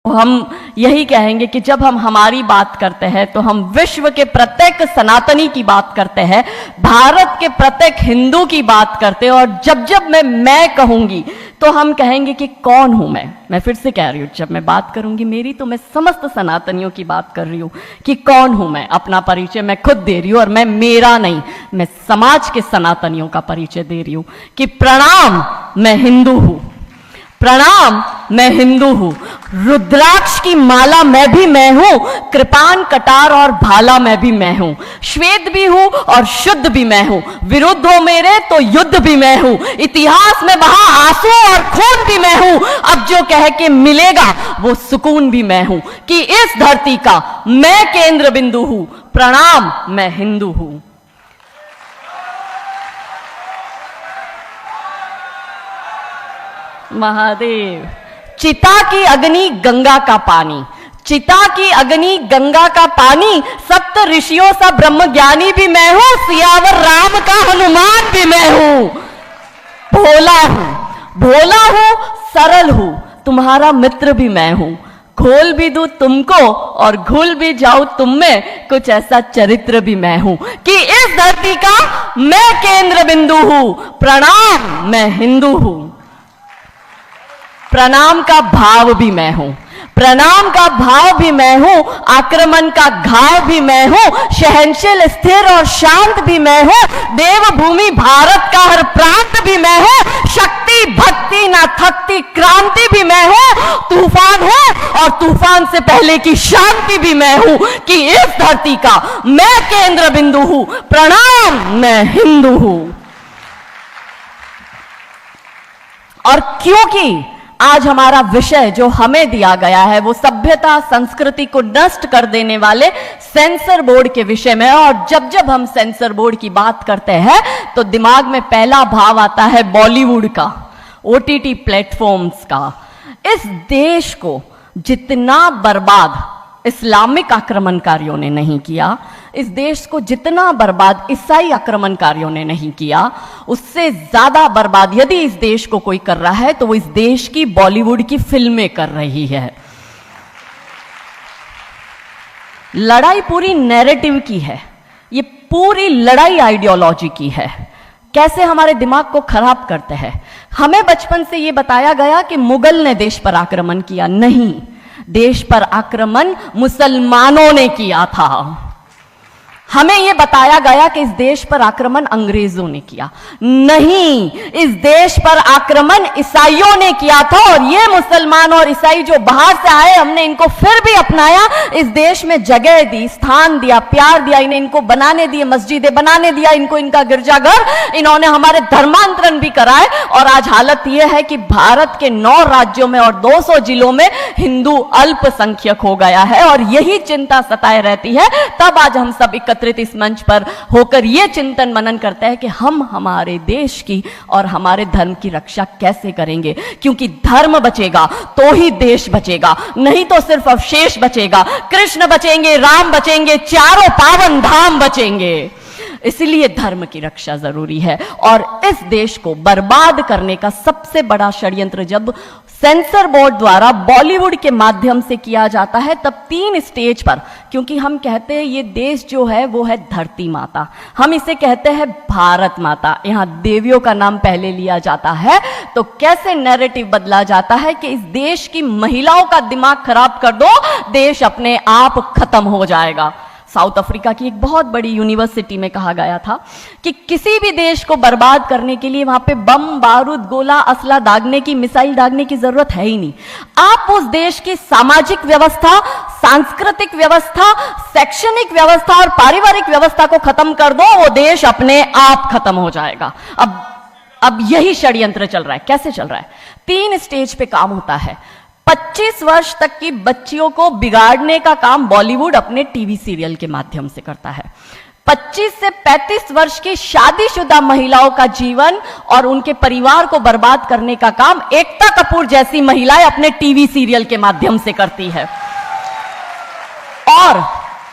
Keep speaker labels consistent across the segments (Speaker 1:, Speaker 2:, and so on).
Speaker 1: हम यही कहेंगे कि जब हम हमारी बात करते हैं तो हम विश्व के प्रत्येक सनातनी की बात करते हैं, भारत के प्रत्येक हिंदू की बात करते हैं। और जब जब मैं कहूंगी तो हम कहेंगे कि कौन हूं मैं फिर से कह रही हूं, जब मैं बात करूंगी मेरी तो मैं समस्त सनातनियों की बात कर रही हूं कि कौन हूं मैं। अपना परिचय मैं खुद दे रही हूं, और मैं मेरा नहीं, मैं समाज के सनातनियों का परिचय दे रही हूं कि प्रणाम, मैं हिंदू हूं, प्रणाम, मैं हिंदू हूं। रुद्राक्ष की माला मैं भी मैं हूं, कृपान कटार और भाला मैं भी मैं हूं, श्वेत भी हूं और शुद्ध भी मैं हूं, विरुद्ध हो मेरे तो युद्ध भी मैं हूं, इतिहास में बहा आंसू और खून भी मैं हूं, अब जो कह के मिलेगा वो सुकून भी मैं हूं कि इस धरती का मैं केंद्र बिंदु हूं। प्रणाम, मैं हिंदू हूं। महादेव। चिता की अग्नि गंगा का पानी, चिता की अग्नि गंगा का पानी, सप्त ऋषियों सा ब्रह्म ज्ञानी भी मैं हूं, सियावर राम का हनुमान भी मैं हूं। भोला हूं, भोला हूं, सरल हूं, तुम्हारा मित्र भी मैं हूं, खोल भी दूं तुमको और घुल भी जाऊं तुम में, कुछ ऐसा चरित्र भी मैं हूं कि इस धरती का मैं केंद्र बिंदु हूं। प्रणाम, मैं हिंदू हूं। प्रणाम का भाव भी मैं हूं, प्रणाम का भाव भी मैं हूं, आक्रमण का घाव भी मैं हूं, सहनशील स्थिर और शांत भी मैं हूं, देवभूमि भारत का हर प्रांत भी मैं हूं, शक्ति भक्ति ना थकती क्रांति भी मैं हूं, तूफान हूं और तूफान से पहले की शांति भी मैं हूं कि इस धरती का मैं केंद्र बिंदु हूं। प्रणाम, मैं हिंदू हूं। और क्योंकि आज हमारा विषय जो हमें दिया गया है वो सभ्यता संस्कृति को नष्ट कर देने वाले सेंसर बोर्ड के विषय में है, और जब जब हम सेंसर बोर्ड की बात करते हैं तो दिमाग में पहला भाव आता है बॉलीवुड का, ओटीटी प्लेटफॉर्म्स का। इस देश को जितना बर्बाद इस्लामिक आक्रमणकारियों ने नहीं किया, इस देश को जितना बर्बाद ईसाई आक्रमणकारियों ने नहीं किया, उससे ज्यादा बर्बाद यदि इस देश को कोई कर रहा है तो वो इस देश की बॉलीवुड की फिल्में कर रही है। लड़ाई पूरी नैरेटिव की है, ये पूरी लड़ाई आइडियोलॉजी की है। कैसे हमारे दिमाग को खराब करते हैं। हमें बचपन से ये बताया गया कि मुगल ने देश पर आक्रमण किया, नहीं, देश पर आक्रमण मुसलमानों ने किया था। हमें यह बताया गया कि इस देश पर आक्रमण अंग्रेजों ने किया, नहीं, इस देश पर आक्रमण ईसाइयों ने किया था। और ये मुसलमान और ईसाई जो बाहर से आए, हमने इनको फिर भी अपनाया, इस देश में जगह दी, स्थान दिया, प्यार दिया, इन्हें इनको बनाने दिए, मस्जिदें बनाने दिया इनको, इनका गिरजाघर, इन्होंने हमारे धर्मांतरण भी कराए। और आज हालत यह है कि भारत के 9 राज्यों में और 200 जिलों में हिंदू अल्पसंख्यक हो गया है, और यही चिंता सताए रहती है। तब आज हम सब एकत्रित इस मंच पर होकर यह चिंतन मनन करते हैं कि हम हमारे देश की और हमारे धर्म की रक्षा कैसे करेंगे, क्योंकि धर्म बचेगा तो ही देश बचेगा, नहीं तो सिर्फ अवशेष बचेगा। कृष्ण बचेंगे, राम बचेंगे, चारों पावन धाम बचेंगे। इसलिए धर्म की रक्षा जरूरी है। और इस देश को बर्बाद करने का सबसे बड़ा षड्यंत्र जब सेंसर बोर्ड द्वारा बॉलीवुड के माध्यम से किया जाता है, तब 3 स्टेज पर, क्योंकि हम कहते हैं ये देश जो है वो है धरती माता, हम इसे कहते हैं भारत माता, यहां देवियों का नाम पहले लिया जाता है, तो कैसे नैरेटिव बदला जाता है कि इस देश की महिलाओं का दिमाग खराब कर दो, देश अपने आप खत्म हो जाएगा। साउथ अफ्रीका की एक बहुत बड़ी यूनिवर्सिटी में कहा गया था कि किसी भी देश को बर्बाद करने के लिए वहां पे बम बारूद गोला असला दागने की, मिसाइल दागने की जरूरत है ही नहीं। आप उस देश की सामाजिक व्यवस्था, सांस्कृतिक व्यवस्था, शैक्षणिक व्यवस्था और पारिवारिक व्यवस्था को खत्म कर दो, वो देश अपने आप खत्म हो जाएगा। अब यही षड्यंत्र चल रहा है। कैसे चल रहा है? 3 स्टेज पे काम होता है। 25 वर्ष तक की बच्चियों को बिगाड़ने का काम बॉलीवुड अपने टीवी सीरियल के माध्यम से करता है। 25 से 35 वर्ष की शादीशुदा महिलाओं का जीवन और उनके परिवार को बर्बाद करने का काम एकता कपूर जैसी महिलाएं अपने टीवी सीरियल के माध्यम से करती है। और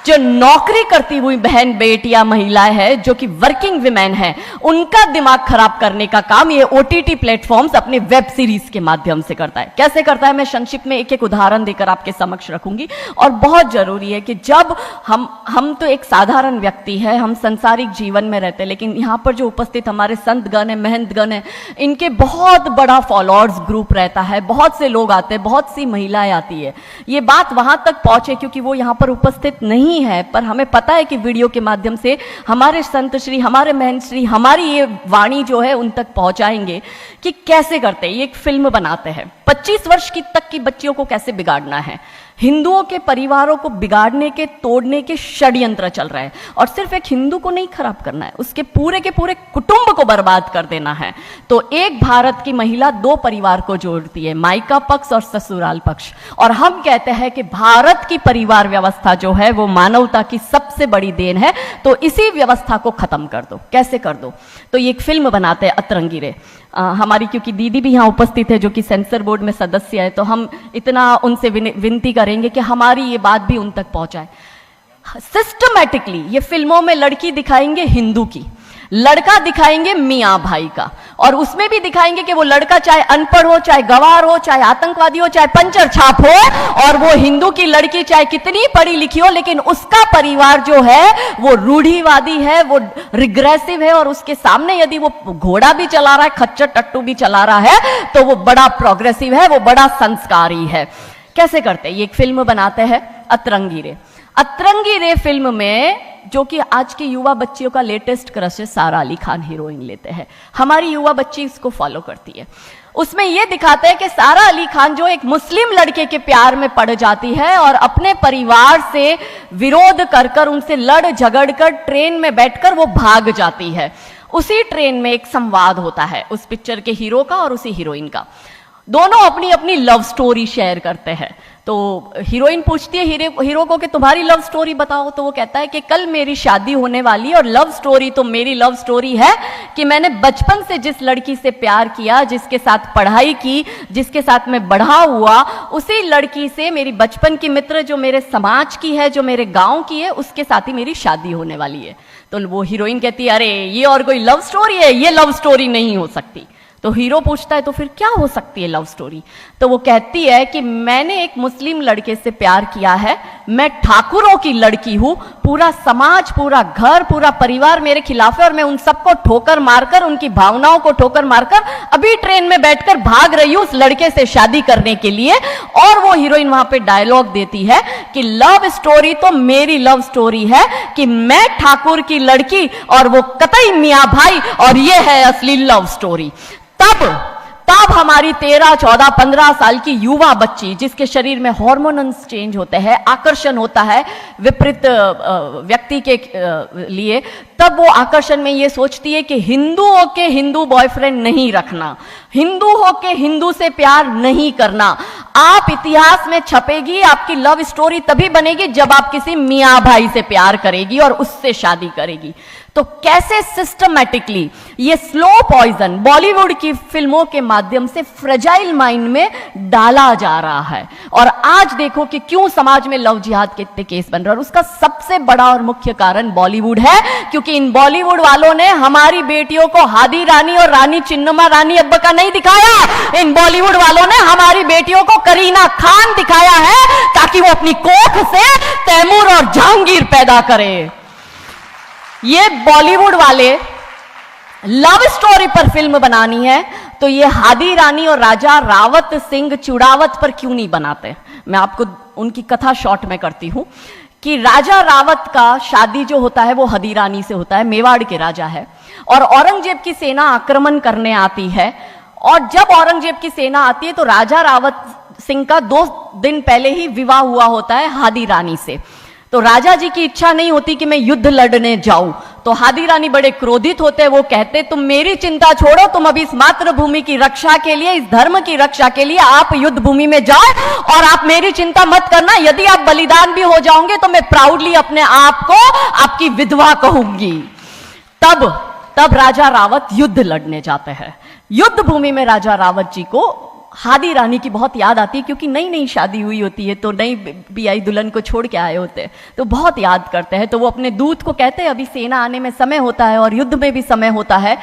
Speaker 1: जो नौकरी करती हुई बहन बेटियां महिलाएं हैं, जो कि वर्किंग विमेन हैं, उनका दिमाग खराब करने का काम ये ओटीटी प्लेटफॉर्म्स अपने वेब सीरीज के माध्यम से करता है। कैसे करता है मैं संक्षिप्त में एक एक उदाहरण देकर आपके समक्ष रखूंगी। और बहुत जरूरी है कि जब हम तो एक साधारण व्यक्ति है, हम संसारिक जीवन में रहते हैं, लेकिन यहां पर जो उपस्थित हमारे संतगण है, महंतगण है, इनके बहुत बड़ा फॉलोअर्स ग्रुप रहता है, बहुत से लोग आते हैं, बहुत सी महिलाएं आती है। ये बात वहां तक पहुंचे क्योंकि वो यहां पर उपस्थित नहीं है, पर हमें पता है कि वीडियो के माध्यम से हमारे संत श्री, हमारे महंत श्री हमारी ये वाणी जो है उन तक पहुंचाएंगे कि कैसे करते हैं। ये एक फिल्म बनाते हैं 25 वर्ष की तक की बच्चियों को कैसे बिगाड़ना है। हिंदुओं के परिवारों को बिगाड़ने के, तोड़ने के षड्यंत्र चल रहे हैं। और सिर्फ एक हिंदू को नहीं खराब करना है, उसके पूरे के पूरे कुटुंब को बर्बाद कर देना है। तो एक भारत की महिला 2 परिवार को जोड़ती है, मायका पक्ष और ससुराल पक्ष। और हम कहते हैं कि भारत की परिवार व्यवस्था जो है वो मानवता की सबसे बड़ी देन है। तो इसी व्यवस्था को खत्म कर दो। कैसे कर दो? तो ये एक फिल्म बनाते हैं अतरंगी रे। हमारी क्योंकि दीदी भी यहाँ उपस्थित है जो कि सेंसर बोर्ड में सदस्य है, तो हम इतना उनसे विनती करेंगे कि हमारी ये बात भी उन तक पहुंचाए। सिस्टमैटिकली ये फिल्मों में लड़की दिखाएंगे हिंदू की, लड़का दिखाएंगे मियाँ भाई का, और उसमें भी दिखाएंगे कि वो लड़का चाहे अनपढ़ हो, चाहे गवार हो, चाहे आतंकवादी हो, चाहे पंचर छाप हो, और वो हिंदू की लड़की चाहे कितनी पढ़ी लिखी हो, लेकिन उसका परिवार जो है वो रूढ़िवादी है, वो रिग्रेसिव है, और उसके सामने यदि वो घोड़ा भी चला रहा है, खच्चर टट्टू भी चला रहा है, तो वो बड़ा प्रोग्रेसिव है, वो बड़ा संस्कारी है। कैसे करते हैं? ये एक फिल्म बनाते हैं अतरंगी रे। अतरंगी रे फिल्म में जो कि आज की युवा बच्चियों का लेटेस्ट क्रश है, सारा अली खान हीरोइन लेते हैं। हमारी युवा बच्ची इसको फॉलो करती है। उसमें यह दिखाते हैं कि सारा अली खान जो एक मुस्लिम लड़के के प्यार में पड़ जाती है और अपने परिवार से विरोध कर कर, उनसे लड़ झगड़ कर ट्रेन में बैठकर वो भाग जाती है। उसी ट्रेन में एक संवाद होता है उस पिक्चर के हीरो का और उसी हीरोइन का। दोनों अपनी अपनी लव स्टोरी शेयर करते हैं। तो हीरोइन पूछती है हीरो को कि तुम्हारी लव स्टोरी बताओ। तो वो कहता है कि कल मेरी शादी होने वाली है और लव स्टोरी तो मेरी लव स्टोरी है कि मैंने बचपन से जिस लड़की से प्यार किया, जिसके साथ पढ़ाई की, जिसके साथ मैं बढ़ा हुआ, उसी लड़की से मेरी बचपन की मित्र जो मेरे समाज की है, जो मेरे गांव की है, उसके साथ ही मेरी शादी होने वाली है। तो वो हीरोइन कहती है अरे ये और कोई लव स्टोरी है, ये लव स्टोरी नहीं हो सकती। तो हीरो पूछता है तो फिर क्या हो सकती है लव स्टोरी? तो वो कहती है कि मैंने एक मुस्लिम लड़के से प्यार किया है, मैं ठाकुरों की लड़की हूं, पूरा समाज, पूरा घर, पूरा परिवार मेरे खिलाफ है और मैं उन सबको ठोकर मारकर, उनकी भावनाओं को ठोकर मारकर अभी ट्रेन में बैठकर भाग रही हूं उस लड़के से शादी करने के लिए। और वो हीरोइन वहां पे डायलॉग देती है कि लव स्टोरी तो मेरी लव स्टोरी है कि मैं ठाकुर की लड़की और वो कतई मियां भाई, और ये है असली लव स्टोरी। तब हमारी 13, 14, 15 साल की युवा बच्ची, जिसके शरीर में हार्मोन्स चेंज होते हैं, आकर्षण होता है विपरीत व्यक्ति के लिए, तब वो आकर्षण में ये सोचती है कि हिंदू होके हिंदू बॉयफ्रेंड नहीं रखना, हिंदू होके हिंदू से प्यार नहीं करना। आप इतिहास में छपेगी, आपकी लव स्टोरी तभी बनेगी जब आप किसी मियाँ भाई से प्यार करेगी और उससे शादी करेगी। तो कैसे सिस्टमैटिकली ये स्लो पॉइजन बॉलीवुड की फिल्मों के माध्यम से फ्रेजाइल माइंड में डाला जा रहा है। और आज देखो कि क्यों समाज में लव जिहाद के इतने केस बन रहे हैं, और उसका सबसे बड़ा और मुख्य कारण बॉलीवुड है, क्योंकि इन बॉलीवुड वालों ने हमारी बेटियों को हादी रानी और रानी चिन्नमा रानी अब्बा का नहीं दिखाया। इन बॉलीवुड वालों ने हमारी बेटियों को करीना खान दिखाया है ताकि वो अपनी कोख से तैमूर और जहांगीर पैदा करे। ये बॉलीवुड वाले लव स्टोरी पर फिल्म बनानी है तो ये हादी रानी और राजा रावत सिंह चुड़ावत पर क्यों नहीं बनाते? मैं आपको उनकी कथा शॉर्ट में करती हूं कि राजा रावत का शादी जो होता है वो हादी रानी से होता है, मेवाड़ के राजा है, और औरंगजेब की सेना आक्रमण करने आती है। और जब औरंगजेब की सेना आती है तो राजा रावत सिंह का 2 दिन पहले ही विवाह हुआ होता है हादी रानी से। तो राजा जी की इच्छा नहीं होती कि मैं युद्ध लड़ने जाऊं, तो हादी रानी बड़े क्रोधित होते हैं। वो कहते तुम मेरी चिंता छोड़ो, तुम अभी इस मातृभूमि की रक्षा के लिए, इस धर्म की रक्षा के लिए आप युद्ध भूमि में जाओ और आप मेरी चिंता मत करना। यदि आप बलिदान भी हो जाओगे तो मैं प्राउडली अपने आप को आपकी विधवा कहूंगी। तब राजा रावत युद्ध लड़ने जाते हैं। युद्ध भूमि में राजा रावत जी को हादी रानी की बहुत याद आती है, क्योंकि नई नई शादी हुई होती है, तो नई बियाई दुल्हन को छोड़ के आए होते हैं, तो बहुत याद करते हैं। तो वो अपने दूत को कहते हैं, अभी सेना आने में समय होता है और युद्ध में भी समय होता है,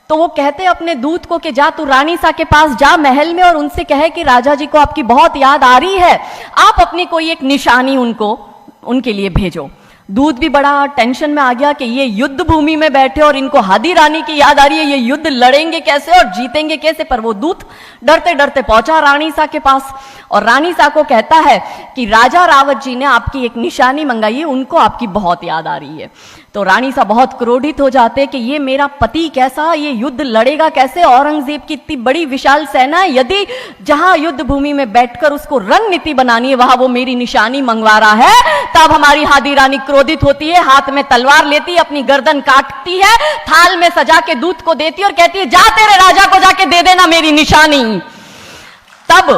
Speaker 1: तो वो कहते हैं अपने दूत को कि जा तू रानी सा के पास जा महल में और उनसे कहे कि राजा जी को आपकी बहुत याद आ रही है, आप अपनी कोई एक निशानी उनके लिए भेजो। दूत भी बड़ा टेंशन में आ गया कि ये युद्ध भूमि में बैठे और इनको हादी रानी की याद आ रही है, ये युद्ध लड़ेंगे कैसे और जीतेंगे कैसे। पर वो दूत डरते डरते पहुंचा रानी सा के पास और रानी सा को कहता है कि राजा रावत जी ने आपकी एक निशानी मंगाई है, उनको आपकी बहुत याद आ रही है। तो रानी सा बहुत क्रोधित हो जाते कि ये मेरा पति कैसा, ये युद्ध लड़ेगा कैसे, औरंगजेब की इतनी बड़ी विशाल सेना है, यदि जहां युद्ध भूमि में बैठकर उसको रणनीति बनानी है वहां वो मेरी निशानी मंगवा रहा है। तब हमारी हादी रानी क्रोधित होती है, हाथ में तलवार लेती है, अपनी गर्दन काटती है, थाल में सजा के दूत को देती है और कहती है जा तेरे राजा को जाके दे देना मेरी निशानी। तब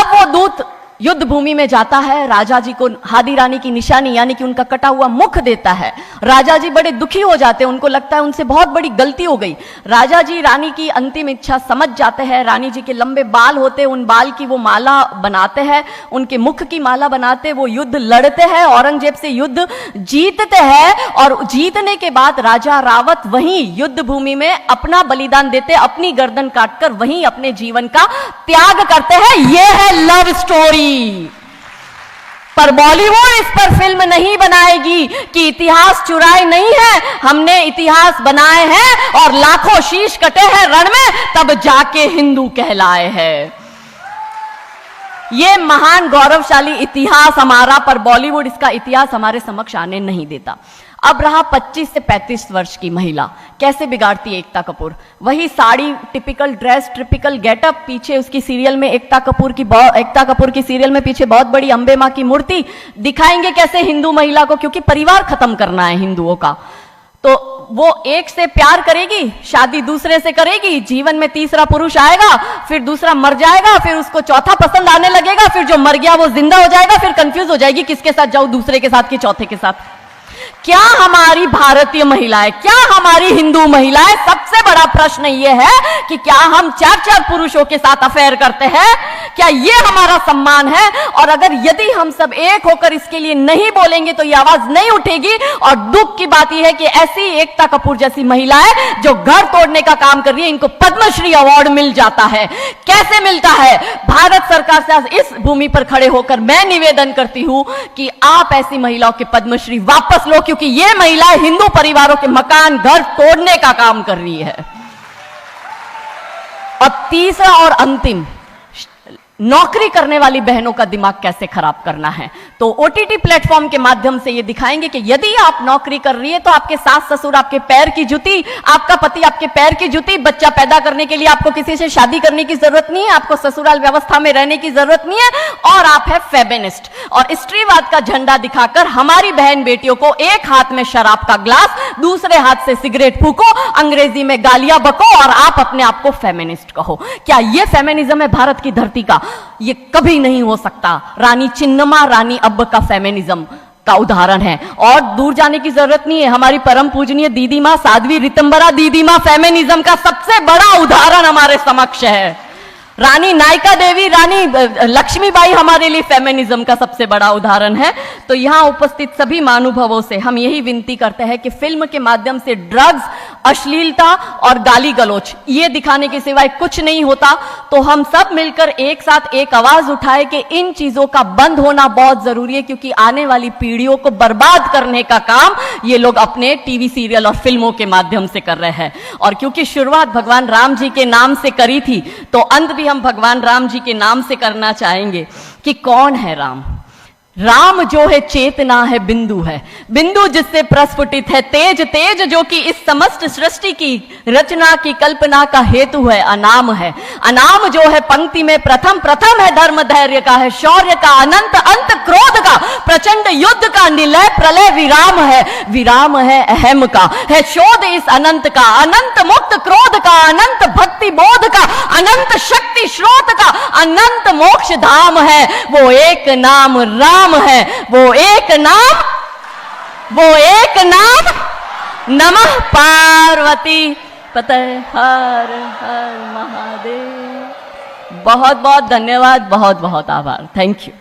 Speaker 1: वो दूत युद्ध भूमि में जाता है, राजा जी को हादी रानी की निशानी यानी कि उनका कटा हुआ मुख देता है। राजा जी बड़े दुखी हो जाते हैं, उनको लगता है उनसे बहुत बड़ी गलती हो गई। राजा जी रानी की अंतिम इच्छा समझ जाते हैं, रानी जी के लंबे बाल होते हैं, उन बाल की वो माला बनाते हैं, उनके मुख की माला बनाते, वो युद्ध लड़ते हैं, औरंगजेब से युद्ध जीतते हैं और जीतने के बाद राजा रावत वहीं युद्ध भूमि में अपना बलिदान देते, अपनी गर्दन काटकर वहीं अपने जीवन का त्याग करते हैं। यह है लव स्टोरी। पर बॉलीवुड इस पर फिल्म नहीं बनाएगी कि इतिहास चुराए नहीं है, हमने इतिहास बनाए हैं और लाखों शीश कटे हैं रण में, तब जाके हिंदू कहलाए हैं। ये महान गौरवशाली इतिहास हमारा, पर बॉलीवुड इसका इतिहास हमारे समक्ष आने नहीं देता। अब रहा 25 से 35 वर्ष की महिला, कैसे बिगाड़ती है एकता कपूर। वही sari, typical dress, typical getup, पीछे उसकी सीरियल में एकता कपूर की सीरियल में पीछे बहुत बड़ी अंबे मां की मूर्ति, दिखाएंगे कैसे हिंदू महिला को, क्योंकि परिवार खत्म करना है हिंदुओं का। तो वो एक से प्यार करेगी, शादी दूसरे से करेगी, जीवन में तीसरा पुरुष आएगा, फिर दूसरा मर जाएगा, फिर उसको चौथा पसंद आने लगेगा, फिर जो मर गया वो जिंदा हो जाएगा, फिर कंफ्यूज हो जाएगी किसके साथ जाऊं, दूसरे के साथ कि चौथे के साथ। क्या हमारी भारतीय महिलाएं, क्या हमारी हिंदू महिलाएं, सबसे बड़ा प्रश्न यह है कि क्या हम 4-4 पुरुषों के साथ अफेयर करते हैं? क्या ये हमारा सम्मान है? और अगर यदि हम सब एक होकर इसके लिए नहीं बोलेंगे तो ये आवाज नहीं उठेगी। और दुख की बात यह है कि ऐसी एकता कपूर जैसी महिलाएं जो घर तोड़ने का काम कर रही है, इनको पद्मश्री अवार्ड मिल जाता है। कैसे मिलता है? भारत सरकार से इस भूमि पर खड़े होकर मैं निवेदन करती हूं कि आप ऐसी महिलाओं के पद्मश्री वापस लो, क्योंकि ये महिलाएं हिंदू परिवारों के मकान, घर तोड़ने का काम कर रही है। और तीसरा और अंतिम, नौकरी करने वाली बहनों का दिमाग कैसे खराब करना है। तो ओटीटी प्लेटफॉर्म के माध्यम से ये दिखाएंगे कि यदि आप नौकरी कर रही है तो आपके सास ससुर आपके पैर की जूती, आपका पति आपके पैर की जूती। बच्चा पैदा करने के लिए आपको किसी से शादी करने की जरूरत नहीं है, आपको ससुराल व्यवस्था में रहने की जरूरत नहीं है, और आप है फेमिनिस्ट। और स्त्रीवाद का झंडा दिखाकर हमारी बहन बेटियों को एक हाथ में शराब का ग्लास, दूसरे हाथ से सिगरेट फूको, अंग्रेजी में गालियां बको और आप अपने आप को फेमिनिस्ट कहो। क्या यह फेमिनिज्म है भारत की धरती का? ये कभी नहीं हो सकता। रानी चिन्नमा, रानी अब्ब का फेमिनिज्म का उदाहरण है, और दूर जाने की जरूरत नहीं है। हमारी परम पूजनीय दीदी मां साध्वी ऋतंबरा दीदी मां फेमिनिज्म का सबसे बड़ा उदाहरण हमारे समक्ष है। रानी नायका देवी, रानी लक्ष्मीबाई हमारे लिए फेमिनिज्म का सबसे बड़ा उदाहरण है। तो यहां उपस्थित सभी महानुभावों से हम यही विनती करते हैं कि फिल्म के माध्यम से ड्रग्स, अश्लीलता और गाली गलौच ये दिखाने के सिवाय कुछ नहीं होता। तो हम सब मिलकर एक साथ एक आवाज उठाए कि इन चीजों का बंद होना बहुत जरूरी है, क्योंकि आने वाली पीढ़ियों को बर्बाद करने का काम ये लोग अपने टीवी सीरियल और फिल्मों के माध्यम से कर रहे हैं। और क्योंकि शुरुआत भगवान राम जी के नाम से करी थी, तो अंत भी हम भगवान राम जी के नाम से करना चाहेंगे कि कौन है राम। राम जो है चेतना है, बिंदु है, बिंदु जिससे प्रस्फुटित है तेज, तेज जो कि इस समस्त सृष्टि की रचना की कल्पना का हेतु है। अनाम है, अनाम जो है पंक्ति में प्रथम, प्रथम है धर्म धैर्य का, है शौर्य का, अनंत अंत क्रोध का, प्रचंड युद्ध का, निलय प्रलय विराम है, विराम है अहम का, है शोध इस अनंत का, अनंत मुक्त क्रोध का, अनंत भक्ति बोध का, अनंत शक्ति स्रोत का, अनंत मोक्ष धाम है। वो एक नाम राम है, वो एक नाम, वो एक नाम। नमः पार्वती पतये हर हर महादेव। बहुत बहुत धन्यवाद, बहुत बहुत आभार, थैंक यू।